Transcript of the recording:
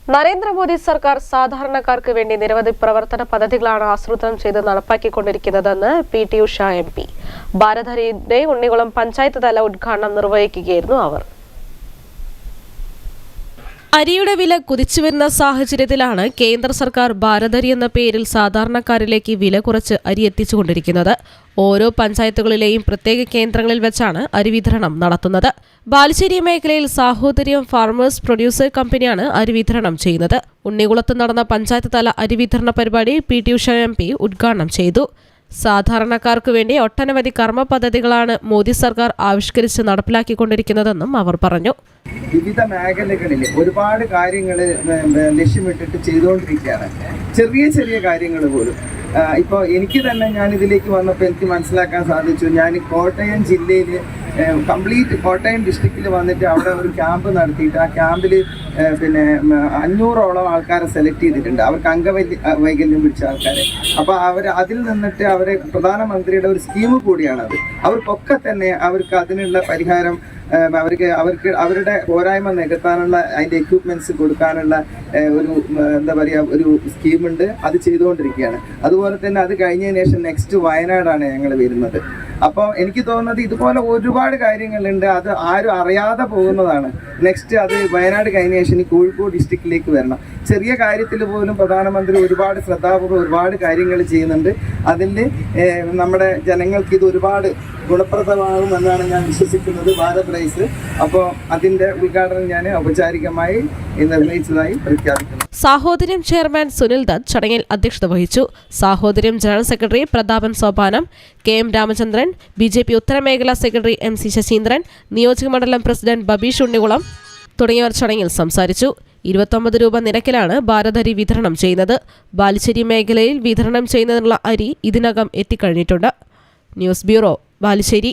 നരേന്ദ്രമോദി സർക്കാർ സാധാരണക്കാർക്ക് വേണ്ടി നിരവധി പ്രവർത്തന പദ്ധതികളാണ് ആസൂത്രണം ചെയ്ത് നടപ്പാക്കിക്കൊണ്ടിരിക്കുന്നതെന്ന് പി.ടി. ഉഷ MP. ഭാരതഹരിയുടെ ഉണ്ണികുളം പഞ്ചായത്ത് തല ഉദ്ഘാടനം നിർവഹിക്കുകയായിരുന്നു അവർ. അരിയുടെ വില കുതിച്ചുവരുന്ന സാഹചര്യത്തിലാണ് കേന്ദ്ര സർക്കാർ ഭാരതരി എന്ന പേരിൽ സാധാരണക്കാരിലേക്ക് വില കുറച്ച് അരി എത്തിച്ചുകൊണ്ടിരിക്കുന്നത്. ഓരോ പഞ്ചായത്തുകളിലെയും പ്രത്യേക കേന്ദ്രങ്ങളിൽ വെച്ചാണ് അരി വിതരണം നടത്തുന്നത്. ബാലുശ്ശേരി മേഖലയിൽ സാഹോദര്യം ഫാർമേഴ്സ് പ്രൊഡ്യൂസർ കമ്പനിയാണ് അരി വിതരണം ചെയ്യുന്നത്. ഉണ്ണികുളത്ത് നടന്ന പഞ്ചായത്ത് തല അരി വിതരണ പരിപാടി പി.ടി. ഉഷ MP ഉദ്ഘാടനം ചെയ്തു. സാധാരണക്കാർക്കു വേണ്ടി ഒട്ടനവധി കർമ്മ പദ്ധതികളാണ് മോദി സർക്കാർ ആവിഷ്കരിച്ച് നടപ്പിലാക്കിക്കൊണ്ടിരിക്കുന്നതെന്നും അവർ പറഞ്ഞു. വിവിധ മേഖലകളിൽ ഒരുപാട് കാര്യങ്ങൾ ലക്ഷ്യമിട്ടിട്ട് ചെയ്തുകൊണ്ടിരിക്കുകയാണ്. ചെറിയ ചെറിയ കാര്യങ്ങൾ പോലും ഇപ്പോൾ എനിക്ക് തന്നെ ഞാൻ ഇതിലേക്ക് വന്നപ്പോൾ എനിക്ക് മനസ്സിലാക്കാൻ സാധിച്ചു. ഞാൻ കോട്ടയം ജില്ലയിൽ കംപ്ലീറ്റ് കോട്ടയം ഡിസ്ട്രിക്റ്റിൽ വന്നിട്ട് അവിടെ ഒരു ക്യാമ്പ് നടത്തിയിട്ട് ആ ക്യാമ്പിൽ 500ഓളം ആൾക്കാരെ സെലക്ട് ചെയ്തിട്ടുണ്ട്. അവർക്ക് അംഗവൈകല്യം പിടിച്ച ആൾക്കാരെ. അപ്പോൾ അതിൽ നിന്നിട്ട് അവരെ പ്രധാനമന്ത്രിയുടെ ഒരു സ്കീം കൂടിയാണത്. അവർക്കൊക്കെ തന്നെ അവർക്ക് അതിനുള്ള പരിഹാരം അവരുടെ പോരായ്മ നികത്താനുള്ള അതിൻ്റെ എക്യുപ്മെന്റ്സ് കൊടുക്കാനുള്ള ഒരു ഒരു സ്കീമുണ്ട്. അത് ചെയ്തുകൊണ്ടിരിക്കുകയാണ്. അതുപോലെ തന്നെ അത് കഴിഞ്ഞതിന് ശേഷം നെക്സ്റ്റ് വയനാടാണ് ഞങ്ങൾ വരുന്നത്. അപ്പോൾ എനിക്ക് തോന്നുന്നത് ഇതുപോലെ ഒരുപാട് കാര്യങ്ങളുണ്ട്. അത് ആരും അറിയാതെ പോകുന്നതാണ്. നെക്സ്റ്റ് അത് വയനാട് കഴിഞ്ഞ ശേഷം കോഴിക്കോട് ഡിസ്ട്രിക്റ്റിലേക്ക് വരണം. ചെറിയ കാര്യത്തിൽ പോലും പ്രധാനമന്ത്രി ഒരുപാട് ശ്രദ്ധാപൂർവ്വം ഒരുപാട് കാര്യങ്ങൾ ചെയ്യുന്നുണ്ട്. അതിൽ നമ്മുടെ ജനങ്ങൾക്ക് ഇത് ഒരുപാട് ഗുണപ്രദമാകുമെന്നാണ് ഞാൻ വിശ്വസിക്കുന്നത്. ഭാരത് റൈസ് അപ്പോൾ അതിൻ്റെ ഉദ്ഘാടനം ഞാൻ ഔപചാരികമായി നിർവഹിച്ചതായി പ്രഖ്യാപിക്കുന്നു. സാഹോദര്യം ചെയർമാൻ സുനിൽ ദത്ത് ചടങ്ങിൽ അധ്യക്ഷത വഹിച്ചു. സാഹോദര്യം general secretary Prathapan Sopanam, KM Ramachandran, BJP ഉത്തരമേഖലാ സെക്രട്ടറി MC ശശീന്ദ്രൻ, നിയോജകമണ്ഡലം പ്രസിഡന്റ് ബബീഷ് ഉണ്ണികുളം തുടങ്ങിയവർ ചടങ്ങിൽ സംസാരിച്ചു. 29 രൂപ നിരക്കിലാണ് ഭാരതരി വിതരണം ചെയ്യുന്നത്. ബാലുശ്ശേരി മേഖലയിൽ വിതരണം ചെയ്യുന്നതിനുള്ള അരി ഇതിനകം എത്തിക്കഴിഞ്ഞിട്ടുണ്ട്. News bureau, Balussery.